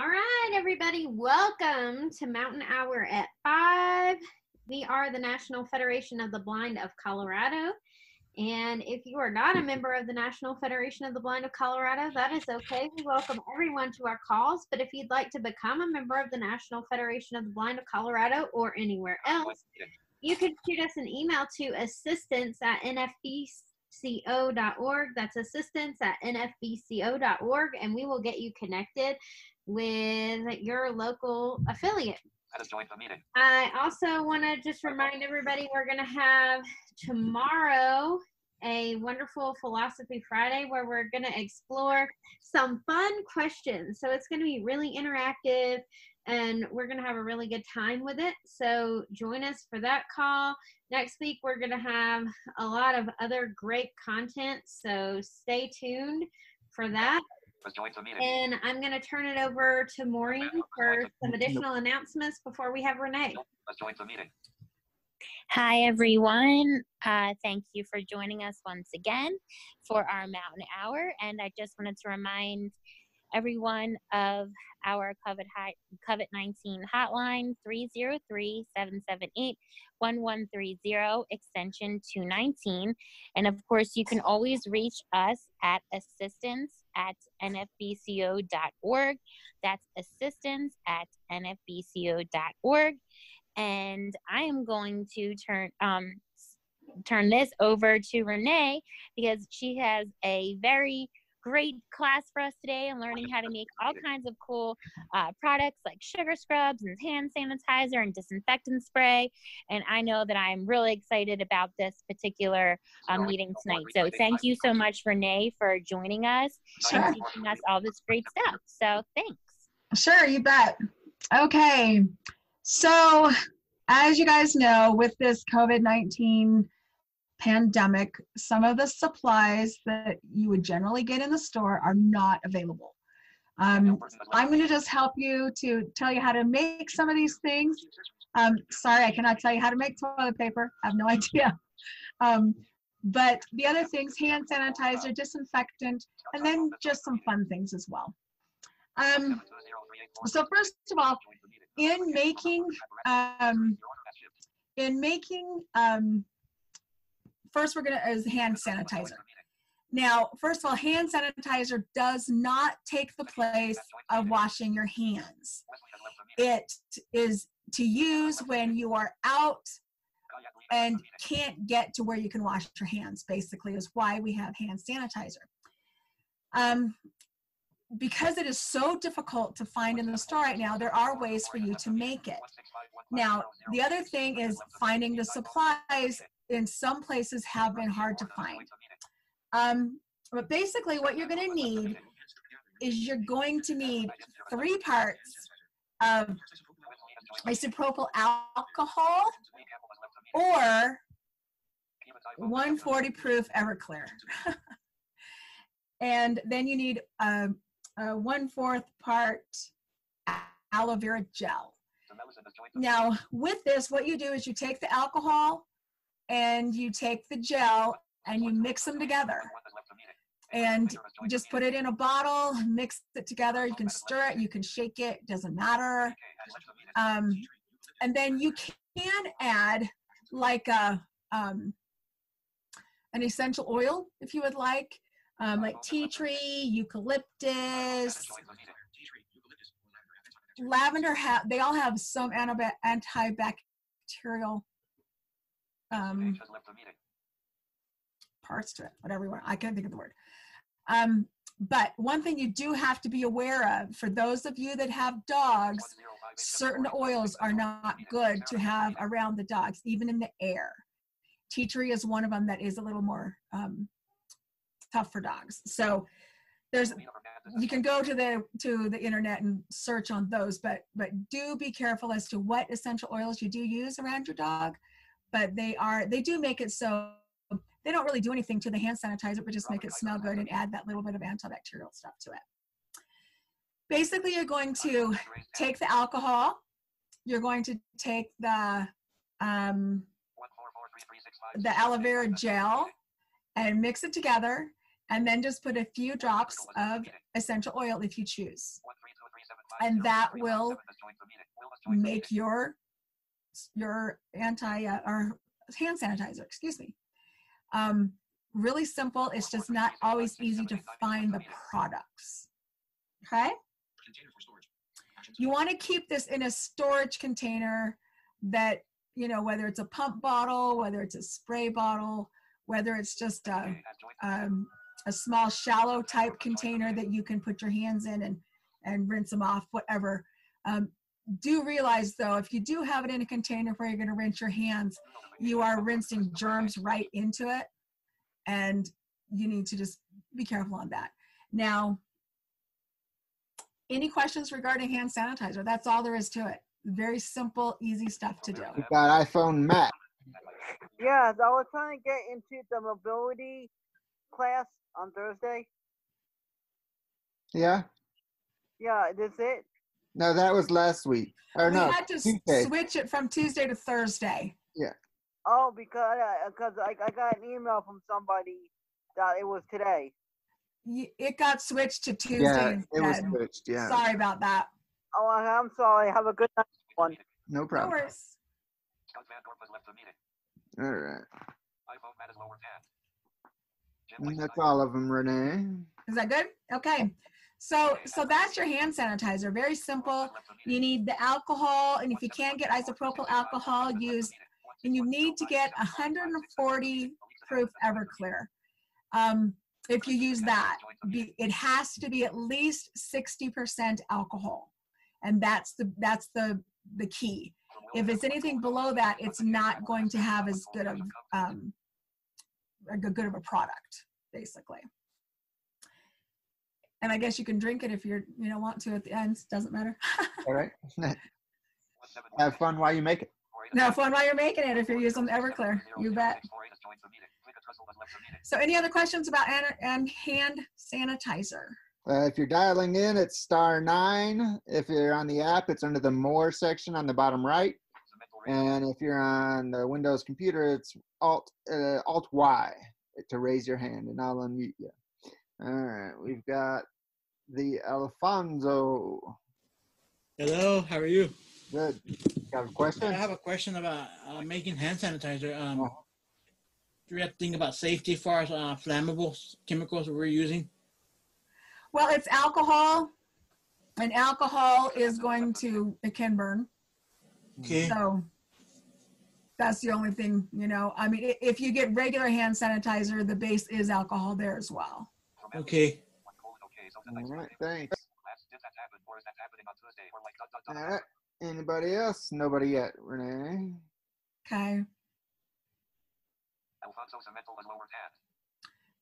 All right, everybody, welcome to Mountain Hour at 5. We are the National Federation of the Blind of Colorado. And if you are not a member of the National Federation of the Blind of Colorado, that is okay. We welcome everyone to our calls. But if you'd like to become a member of the National Federation of the Blind of Colorado or anywhere else, you can shoot us an email to assistance@nfbco.org. That's assistance@nfbco.org, and we will get you connected with your local affiliate. I also want to just remind everybody we're going to have tomorrow a wonderful Philosophy Friday where we're going to explore some fun questions. So it's going to be really interactive and we're going to have a really good time with it. So join us for that call. Next week, we're going to have a lot of other great content. So stay tuned for that. And I'm going to turn it over to Maureen for some additional announcements before we have Renee. Hi, everyone. Thank you for joining us once again for our Mountain Hour. And I just wanted to remind everyone of our COVID-19 hotline, 303-778-1130, extension 219. And of course, you can always reach us at assistance@nfbco.org. That's assistance@nfbco.org. And I am going to turn this over to Renee because she has a very great class for us today and learning how to make all kinds of cool products like sugar scrubs and hand sanitizer and disinfectant spray. And I know that I'm really excited about this particular meeting tonight. So thank you so much, Renee, for joining us and teaching us all this great stuff. So thanks. Sure, you bet. Okay. So as you guys know, with this COVID-19 pandemic, some of the supplies that you would generally get in the store are not available. I'm going to just help you to tell you how to make some of these things. Sorry, I cannot tell you how to make toilet paper. I have no idea. But the other things, hand sanitizer, disinfectant, and then just some fun things as well. So first of all, in making first, we're going to is hand sanitizer. Now, first of all, hand sanitizer does not take the place of washing your hands. It is to use when you are out and can't get to where you can wash your hands, basically, is why we have hand sanitizer. Because it is so difficult to find in the store right now, there are ways for you to make it. Now, the other thing is finding the supplies in some places have been hard to find. But basically what you're going to need is you're going to need 3 parts of isopropyl alcohol or 140 proof Everclear. And then you need a 1/4 part aloe vera gel. Now, with this, what you do is you take the alcohol and you take the gel and you mix them together. And you just put it in a bottle, mix it together. You can stir it, you can shake it, doesn't matter. And then you can add like an essential oil if you would like tea tree, eucalyptus, lavender. They all have some antibacterial parts to it, whatever you want. I can't think of the word. But one thing you do have to be aware of, for those of you that have dogs, certain oils are not good to have around the dogs, even in the air. Tea tree is one of them that is a little more tough for dogs. So you can go to the internet and search on those, but do be careful as to what essential oils you do use around your dog. But they do make it so they don't really do anything to the hand sanitizer, but just make it smell good and add that little bit of antibacterial stuff to it. Basically, you're going to take the alcohol, you're going to take the aloe vera gel and mix it together, and then just put a few drops of essential oil if you choose. and that will make your anti or hand sanitizer, excuse me. Really simple. It's just not always easy to find the products. Okay. You want to keep this in a storage container that, you know, whether it's a pump bottle, whether it's a spray bottle, whether it's just a small shallow type container that you can put your hands in and rinse them off, whatever. Do realize though, if you do have it in a container where you're going to rinse your hands, you are rinsing germs right into it. And you need to just be careful on that. Now, any questions regarding hand sanitizer? That's all there is to it. Very simple, easy stuff to do. We got iPhone Mac. Yeah, I was trying to get into the mobility class on Thursday. Yeah? Yeah, that's it? No, that was last week. Or We no, had to Tuesday. switch it from Tuesday to Thursday. Yeah. Oh, because I got an email from somebody that it was today. It got switched to Tuesday Yeah, instead. it was switched, yeah. Sorry about that. Oh, I'm sorry. Have a good night, everyone. No No problem. worries. All right. And that's all of them, Renee. Is that good? Okay. So that's your hand sanitizer. Very simple. You need the alcohol, and if you can't get isopropyl alcohol, and you need to get 140 proof Everclear. If you use that, it has to be at least 60% alcohol, and that's the key. If it's anything below that, it's not going to have as good of a product, basically. And I guess you can drink it if you don't want to at the end. Doesn't matter. All right. Have fun while you make it. Have fun while you're making it if you're using Everclear. You bet. So any other questions about hand sanitizer? If you're dialing in, it's *9. If you're on the app, it's under the More section on the bottom right. And if you're on the Windows computer, it's Alt-Y to raise your hand, and I'll unmute you. All right, we've got the Alfonso. Hello, how are you? Good. Got a question? I have a question about making hand sanitizer. Do you have to think about safety as far as flammable chemicals we're using? Well, it's alcohol, and alcohol it can burn. Okay. So that's the only thing, I mean, if you get regular hand sanitizer, the base is alcohol there as well. Okay. All right, thanks. All right, anybody else? Nobody yet, Renee. Okay.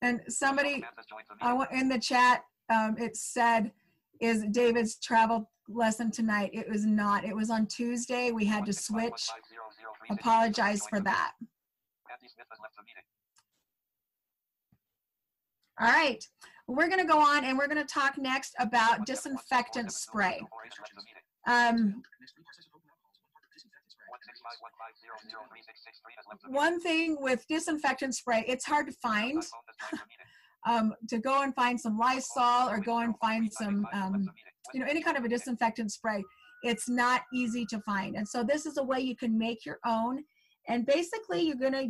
And somebody in the chat, it said, is David's travel lesson tonight? It was not. It was on Tuesday. We had to switch. Apologize for that. All right. We're going to go on and we're going to talk next about disinfectant spray. One thing with disinfectant spray, it's hard to find. To go and find some Lysol or go and find some, any kind of a disinfectant spray, it's not easy to find. And so this is a way you can make your own. And basically you're going to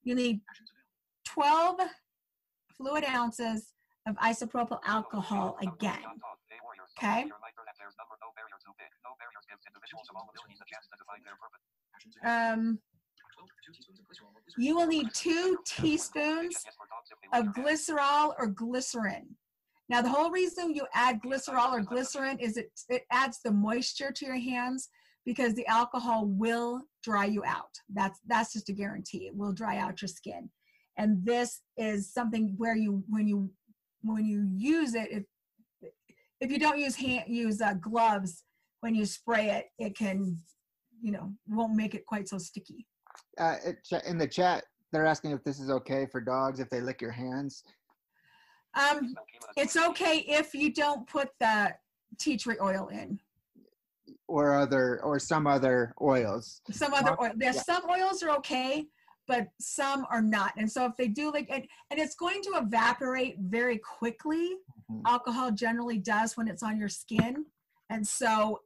you need 12 fluid ounces of isopropyl alcohol again. Okay. You will need 2 teaspoons of glycerol or glycerin. Now, the whole reason you add glycerol or glycerin is it adds the moisture to your hands because the alcohol will dry you out. That's just a guarantee. It will dry out your skin. And this is something where when you use it, if you don't use gloves when you spray it, it can, won't make it quite so sticky. In the chat, they're asking if this is okay for dogs if they lick your hands. It's okay if you don't put the tea tree oil in. Or some other oils. Some other oil. There's some oils are okay, but some are not. And so if they do and it's going to evaporate very quickly. alcohol generally does when it's on your skin. And so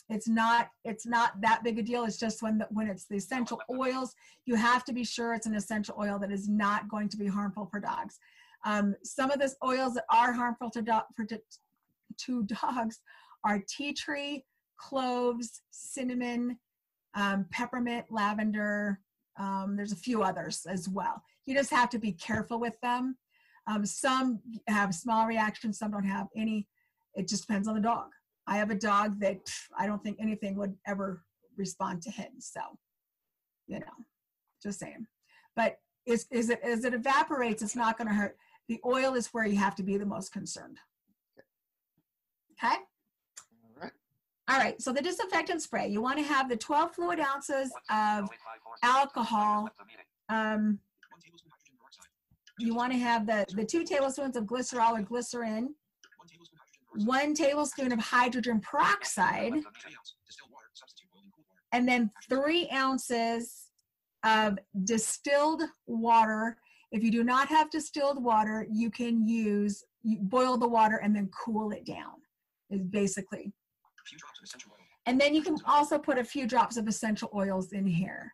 it's not that big a deal. It's just when it's the essential oils, you have to be sure it's an essential oil that is not going to be harmful for dogs. Some of the oils that are harmful to dogs are tea tree, cloves, cinnamon, peppermint, lavender. There's a few others as well. You just have to be careful with them. Some have small reactions, some don't have any. It just depends on the dog. I have a dog that I don't think anything would ever respond to him. So, you know, just saying. But as it evaporates, it's not going to hurt. The oil is where you have to be the most concerned. Okay? All right, so the disinfectant spray, you want to have the 12 fluid ounces of alcohol. You want to have the 2 tablespoons of glycerol or glycerin, 1 tablespoon of hydrogen peroxide, and then 3 ounces of distilled water. If you do not have distilled water, you can boil the water and then cool it down, is basically. And then you can also put a few drops of essential oils in here.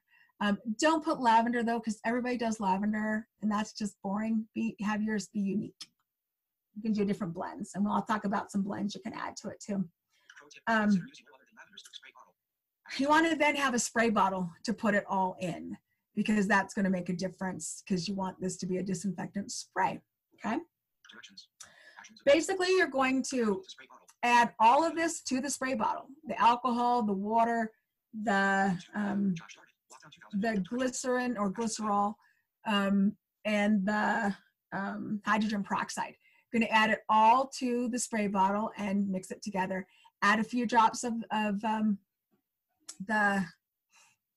Don't put lavender though, because everybody does lavender and that's just boring. Have yours be unique. You can do different blends, and I'll talk about some blends you can add to it too. You want to then have a spray bottle to put it all in, because that's going to make a difference, because you want this to be a disinfectant spray. Okay. Basically, you're going to add all of this to the spray bottle: the alcohol, the water, the glycerin or glycerol, and the hydrogen peroxide. You're going to add it all to the spray bottle and mix it together. Add a few drops of the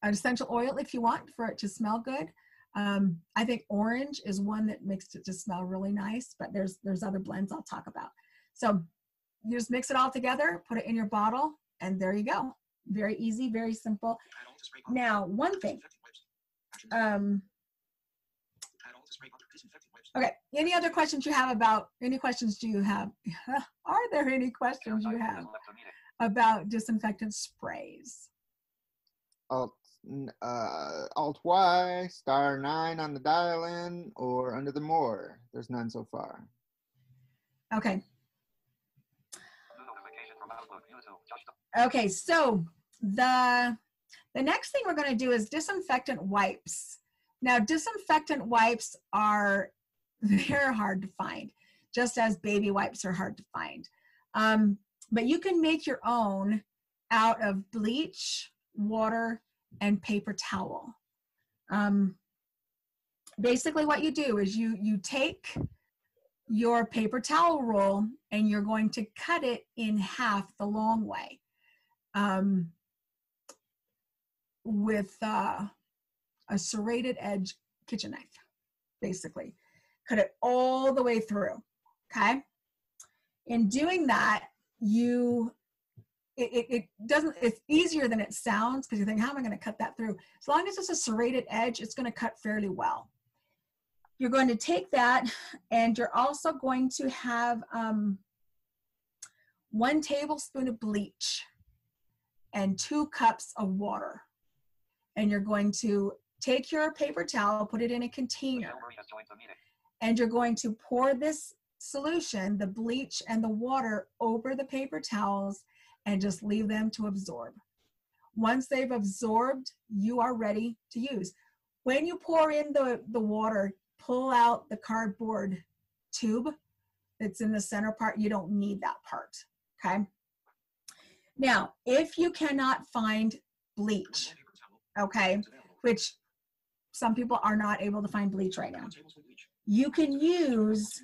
essential oil if you want, for it to smell good. I think orange is one that makes it just smell really nice, but there's other blends I'll talk about. So you just mix it all together, put it in your bottle, and there you go. Very easy, very simple. Now, one thing. Okay, any other questions you have about, any questions do you have? Are there any questions you have about disinfectant sprays? Alt Y, *9 on the dial-in, or under the more. There's none so far. Okay. Okay, so the next thing we're going to do is disinfectant wipes. Now, disinfectant wipes are very hard to find, just as baby wipes are hard to find. But you can make your own out of bleach, water, and paper towel. Basically what you do is you take your paper towel roll and you're going to cut it in half the long way with a serrated edge kitchen knife, basically. Cut it all the way through, okay? In doing that, it's easier than it sounds, because you think, how am I going to cut that through? As long as it's a serrated edge, it's going to cut fairly well. You're going to take that, and you're also going to have 1 tablespoon of bleach and 2 cups of water. And you're going to take your paper towel, put it in a container, and you're going to pour this solution, the bleach and the water, over the paper towels and just leave them to absorb. Once they've absorbed, you are ready to use. When you pour in the water, pull out the cardboard tube that's in the center part. You don't need that part, okay? Now, if you cannot find bleach, okay, which some people are not able to find bleach right now, you can use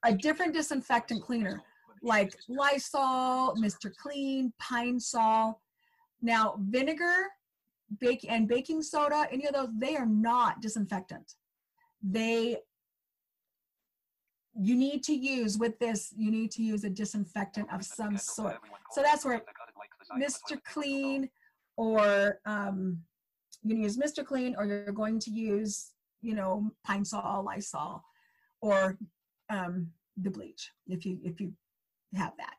a different disinfectant cleaner, like Lysol, Mr. Clean, Pine Sol. Now, vinegar, baking soda, any of those, they are not disinfectant. You need to use, with this, you need to use a disinfectant of some sort. So that's where Mr. Clean, or you can use Mr. Clean, or you're going to use, Pine Sol, Lysol, or the bleach if you have that.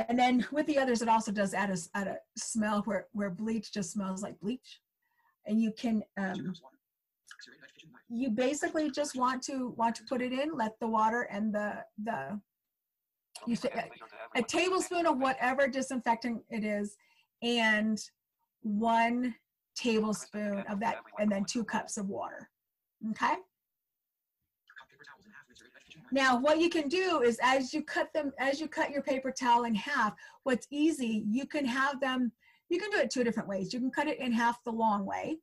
And then with the others, it also does add a smell where bleach just smells like bleach. And you can, you basically just want to put it in, let the water and a tablespoon of whatever disinfectant it is, and 1 tablespoon of that, and then 2 cups of water. Okay. Now, what you can do is as you cut your paper towel in half, what's easy, you can do it 2 different ways. You can cut it in half the long way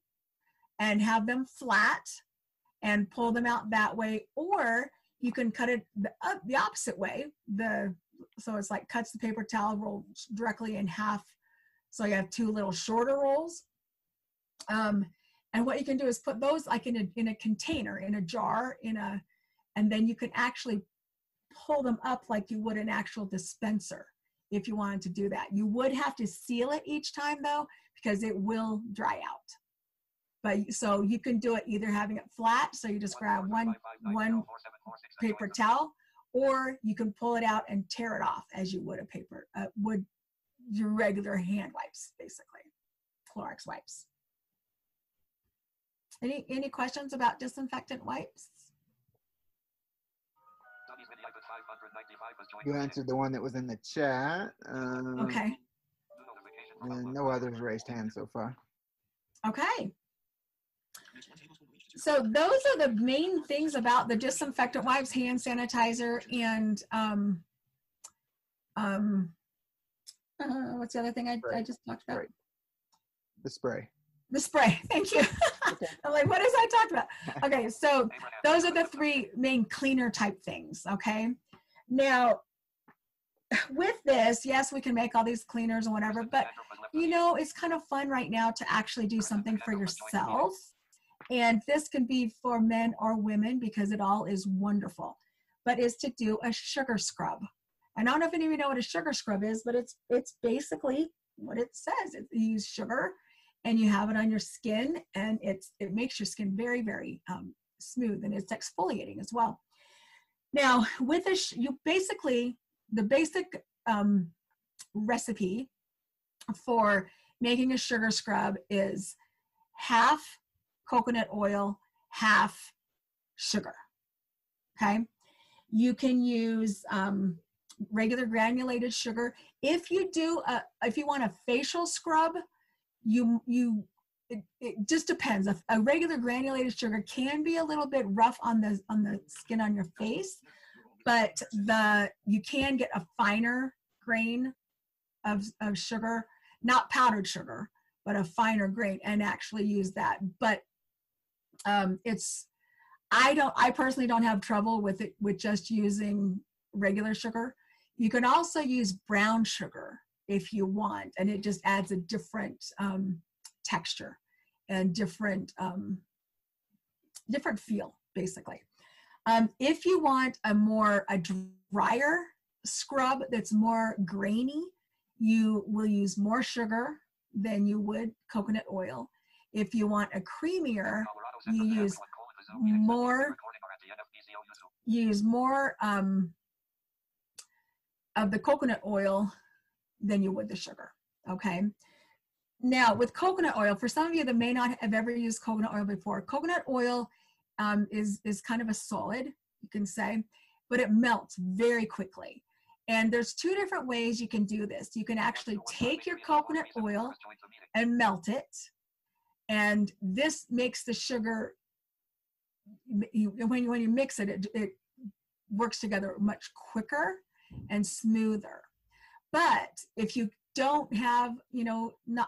and have them flat and pull them out that way, or you can cut it the opposite way. So it's like cuts the paper towel roll directly in half. So you have 2 little shorter rolls. And what you can do is put those like in a container, in a jar, and then you can actually pull them up like you would an actual dispenser if you wanted to do that. You would have to seal it each time though, because it will dry out. But so you can do it either having it flat, so you just grab one paper towel, or you can pull it out and tear it off as you would would your regular hand wipes, basically, Clorox wipes. Any questions about disinfectant wipes? You answered the one that was in the chat. Okay. And no others raised hands so far. Okay. So those are the main things about the disinfectant wipes, hand sanitizer, and what's the other thing I just talked about? The spray. The spray. Thank you. I'm like, what is I talked about? Okay, so those are the 3 main cleaner type things. Okay. Now, with this, yes, we can make all these cleaners and whatever, but it's kind of fun right now to actually do something for yourself. And this can be for men or women because it all is wonderful, but is to do a sugar scrub. And I don't know if any of you know what a sugar scrub is, but it's basically what it says. You use sugar and you have it on your skin, and it makes your skin very, very smooth, and it's exfoliating as well. Now, with this, the basic recipe for making a sugar scrub is half coconut oil, half sugar. Okay. You can use regular granulated sugar. If you want a facial scrub, it just depends. A regular granulated sugar can be a little bit rough on the skin on your face, but you can get a finer grain of sugar, not powdered sugar, but a finer grain, and actually use that. But I personally don't have trouble with just using regular sugar. You can also use brown sugar if you want, and it just adds a different texture and different feel, basically. If you want a drier scrub that's more grainy, you will use more sugar than you would coconut oil. If you want a creamier, you use more of the coconut oil than you would the sugar. Okay. Now, with coconut oil, for some of you that may not have ever used coconut oil before, coconut oil is kind of a solid, you can say, but it melts very quickly. And there's 2 different ways you can do this. You can actually take your coconut oil and melt it, and this makes the sugar, when you mix it, it works together much quicker and smoother. But if you don't have,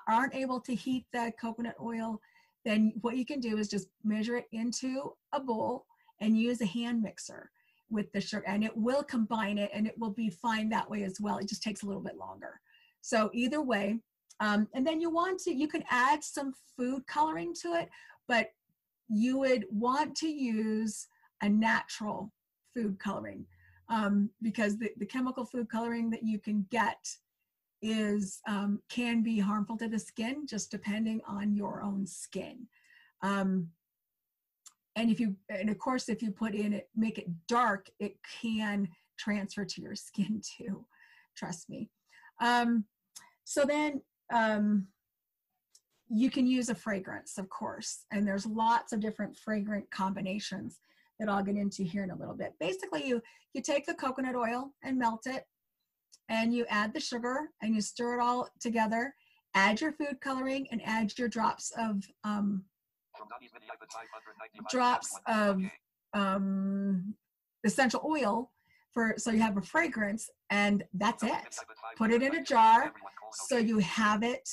aren't able to heat the coconut oil, then what you can do is just measure it into a bowl and use a hand mixer with the sugar, and it will combine it, and it will be fine that way as well. It just takes a little bit longer. So either way, and then you can add some food coloring to it, but you would want to use a natural food coloring because the chemical food coloring that you can get can be harmful to the skin, just depending on your own skin. and of course, if you put in it, make it dark, it can transfer to your skin too. Trust me. So then you can use a fragrance, of course, and there's lots of different fragrant combinations that I'll get into here in a little bit. Basically, you take the coconut oil and melt it, and you add the sugar, and you stir it all together. Add your food coloring and add your drops of essential oil so you have a fragrance, and that's it. Put it in a jar so you have it,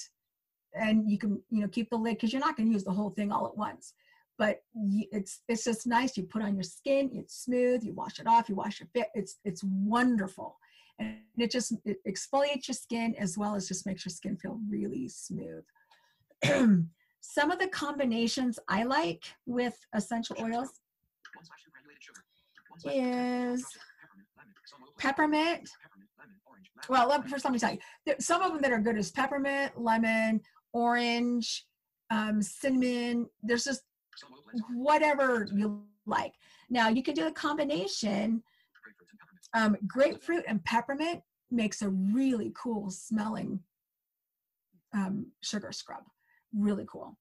and you can keep the lid, because you're not going to use the whole thing all at once. But it's just nice. You put on your skin, it's smooth. You wash it off. You wash your face. It's wonderful, and it exfoliates your skin as well as just makes your skin feel really smooth. Some of the combinations I like with essential oils is peppermint. Well, first let me tell you, some of them that are good is peppermint, lemon, orange, cinnamon. There's just whatever you like. Now you can do a combination. Grapefruit and peppermint makes a really cool smelling sugar scrub. Really cool.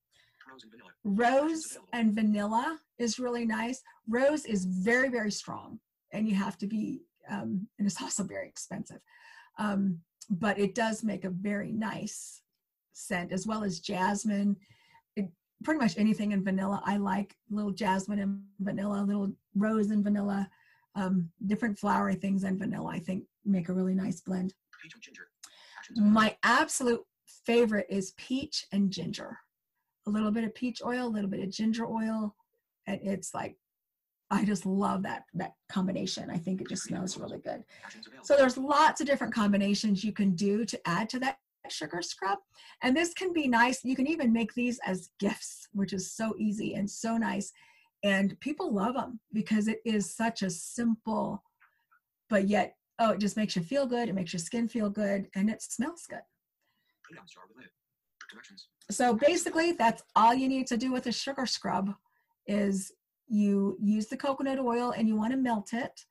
Rose and vanilla is really nice. Rose is very, very strong, and you have to be, and it's also very expensive. But it does make a very nice scent, as well as jasmine. Pretty much anything in vanilla I like. A little jasmine and vanilla, a little rose and vanilla, different flowery things and vanilla, I think make a really nice blend. My absolute favorite is peach and ginger. A little bit of peach oil, a little bit of ginger oil, and it's like, I just love that combination. I think it just smells really good. So there's lots of different combinations you can do to add to that sugar scrub, and this can be nice. You can even make these as gifts, which is so easy and so nice, and people love them because it is such a simple, but yet, it just makes you feel good. It makes your skin feel good, and it smells good. So basically, that's all you need to do with a sugar scrub is you use the coconut oil, and you want to melt it,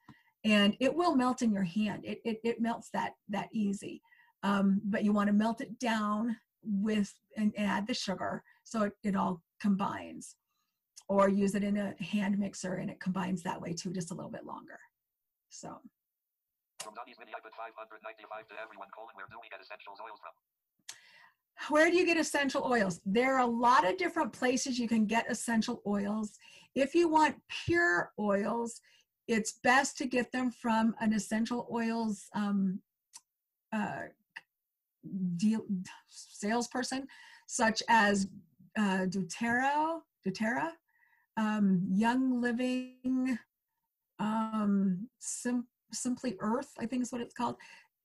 and it will melt in your hand. It melts that easy. But you want to melt it down and add the sugar so it all combines, or use it in a hand mixer and it combines that way too, just a little bit longer. So. From Donnie's mini, I put 595 to everyone, where do we get essential oils from? Where do you get essential oils? There are a lot of different places you can get essential oils. If you want pure oils, it's best to get them from an essential oils salesperson, such as doTERRA, Young Living, Simply Earth, I think is what it's called.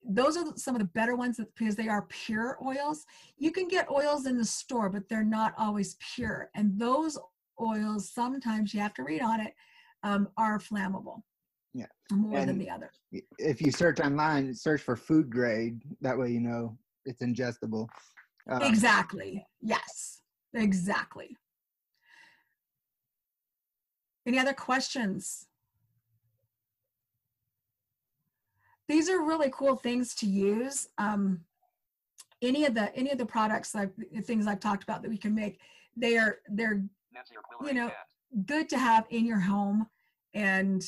Those are some of the better ones because they are pure oils. You can get oils in the store, but they're not always pure. And those oils, sometimes you have to read on it, are flammable. Yeah. More than the other. If you search online, search for food grade. That way you know it's ingestible. Exactly. Yes. Exactly. Any other questions? These are really cool things to use. Any of the products, things I've talked about that we can make, they're good to have in your home. And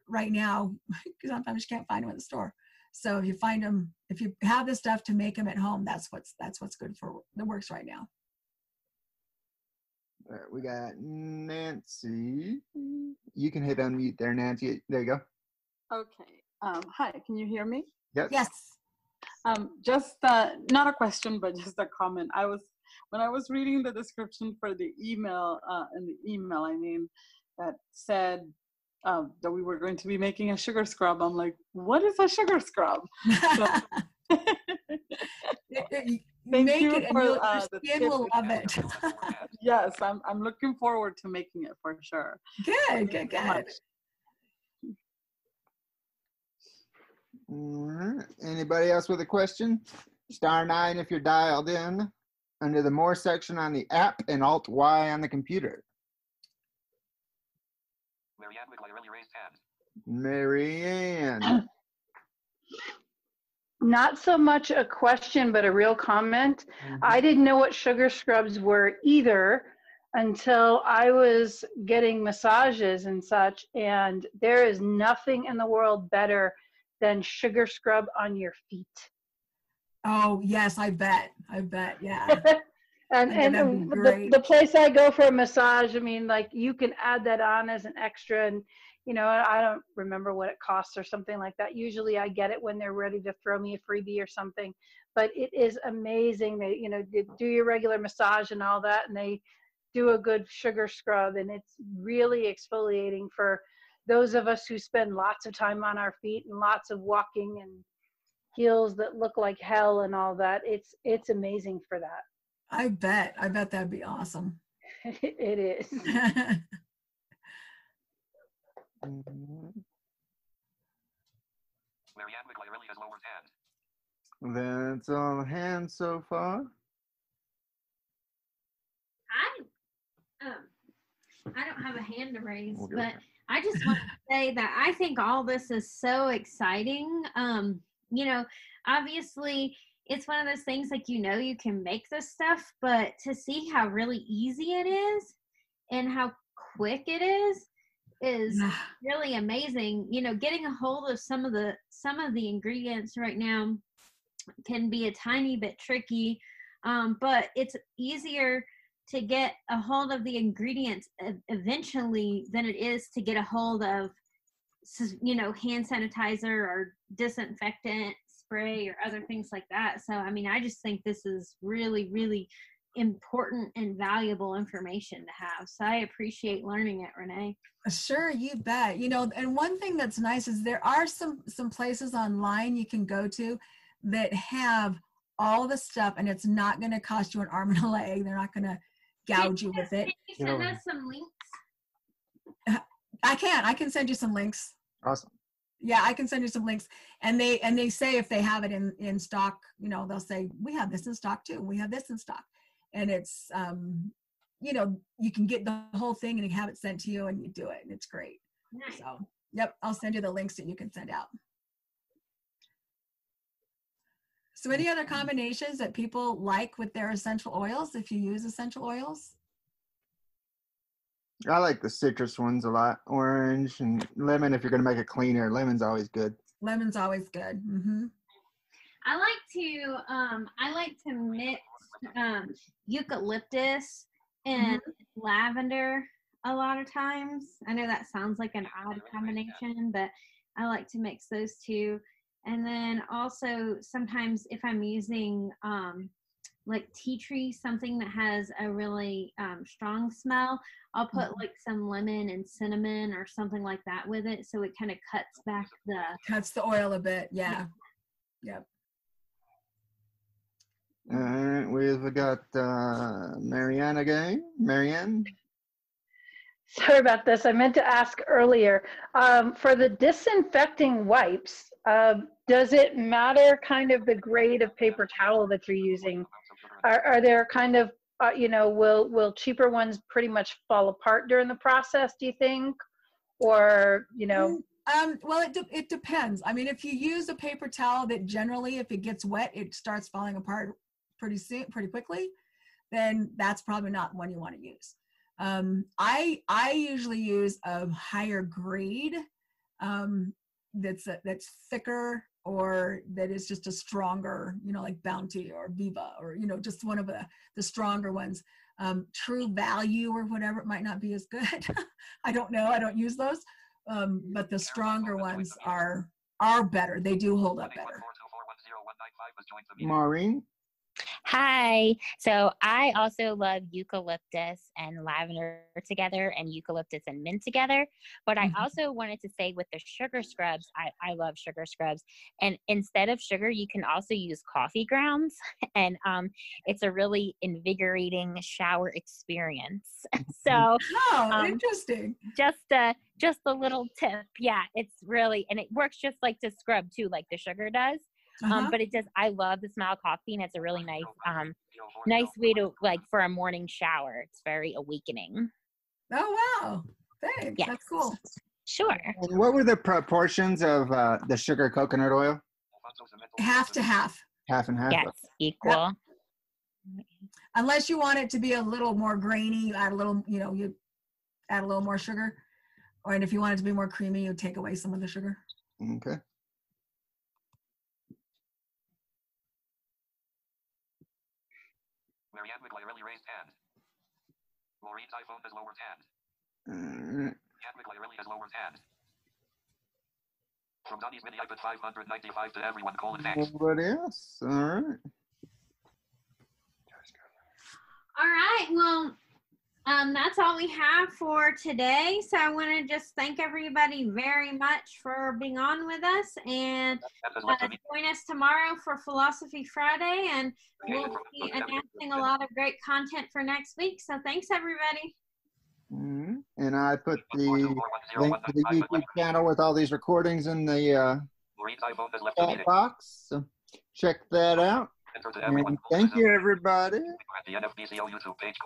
right now, sometimes you can't find them in the store. So if you find them, if you have the stuff to make them at home, that's what's good for that works right now. All right, we got Nancy. You can hit unmute there, Nancy. There you go. Okay. Hi, can you hear me? Yes. Yes. Just not a question, but just a comment. When I was reading the description for the email, that said that we were going to be making a sugar scrub. I'm like, what is a sugar scrub? Thank you for your skin will love it. Yes, I'm looking forward to making it for sure. Good. All right. Anybody else with a question? *9 if you're dialed in. Under the More section on the app, and Alt-Y on the computer. Mary Ann. Not so much a question, but a real comment. I didn't know what sugar scrubs were either until I was getting massages and such. And there is nothing in the world better than sugar scrub on your feet. Oh, yes, I bet, yeah. And the place I go for a massage, I mean, like, you can add that on as an extra, and you know, I don't remember what it costs or something like that. Usually I get it when they're ready to throw me a freebie or something, but it is amazing. They, you know, do your regular massage and all that, and they do a good sugar scrub, and it's really exfoliating for those of us who spend lots of time on our feet and lots of walking and heels that look like hell and all that. It's amazing for that. I bet that'd be awesome. It is. That's all hands so far. I don't have a hand to raise, but I just want to say that I think all this is so exciting. You know, obviously it's one of those things, like, you know, you can make this stuff, but to see how really easy it is and how quick it is really amazing. You know, getting a hold of some of the ingredients right now can be a tiny bit tricky, but it's easier to get a hold of the ingredients eventually than it is to get a hold of, you know, hand sanitizer or disinfectant spray or other things like that. So, I mean, I just think this is really, really important and valuable information to have. So I appreciate learning it, Renee. Sure, you bet. You know, and one thing that's nice is there are some places online you can go to that have all the stuff, and it's not going to cost you an arm and a leg. They're not going to gouge you with it. Can you send us some links? I can send you some links. Awesome. Yeah, I can send you some links. And they say if they have it in stock, you know, they'll say, we have this in stock too. We have this in stock. And it's, you know, you can get the whole thing and have it sent to you and you do it. And it's great. Nice. So, yep, I'll send you the links that you can send out. So any other combinations that people like with their essential oils, if you use essential oils? I like the citrus ones a lot. Orange and lemon if you're going to make it cleaner. Lemon's always good. Lemon's always good. Mm-hmm. I like to mix eucalyptus and lavender a lot of times. I know that sounds like an odd combination, but I like to mix those two. And then also sometimes if I'm using like tea tree, something that has a really strong smell, I'll put like some lemon and cinnamon or something like that with it, so it kind of cuts the oil a bit. Yeah. Yep. All right, we've got Marianne again. Marianne? Sorry about this. I meant to ask earlier. For the disinfecting wipes, does it matter kind of the grade of paper towel that you're using? Are there kind of, you know, will cheaper ones pretty much fall apart during the process, do you think? Or, you know? Well, it depends. I mean, if you use a paper towel that generally, if it gets wet, it starts falling apart pretty quickly, then that's probably not one you want to use. I usually use a higher grade that's thicker, or that is just a stronger, you know, like Bounty or Viva, or, you know, just one of the stronger ones. True Value or whatever, it might not be as good. I don't know. I don't use those. But the stronger ones are better. They do hold up better. Maureen? Hi. So I also love eucalyptus and lavender together, and eucalyptus and mint together. But I also wanted to say with the sugar scrubs, I love sugar scrubs. And instead of sugar, you can also use coffee grounds. And it's a really invigorating shower experience. So interesting. Just a little tip. Yeah, it's really, and it works just like to scrub too, like the sugar does. But it does, I love the smell of coffee, and it's a really nice, nice way to, like, for a morning shower. It's very awakening. Oh, wow. Thanks. Yes. That's cool. Sure. And what were the proportions of the sugar coconut oil? Half to half. Half and half? Yes, equal. Yep. Unless you want it to be a little more grainy, you add a little, you add a little more sugar. And if you want it to be more creamy, you take away some of the sugar. Okay. Marianne McLeary raised hand. Maureen's iPhone has lowered hand. Marianne McLeary has lowered hand. From Donnie's mini iPad 595 to everyone, thanks. Nobody else? All right. All right. Well, that's all we have for today. So I want to just thank everybody very much for being on with us, and join us tomorrow for Philosophy Friday, and we'll be announcing a lot of great content for next week. So thanks, everybody. And I put the link to the YouTube channel with all these recordings in the chat box. So check that out. And thank you, everybody. The NFBCO YouTube page,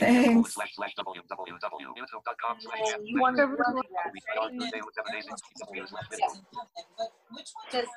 Thanks. https://www.youtube.com/.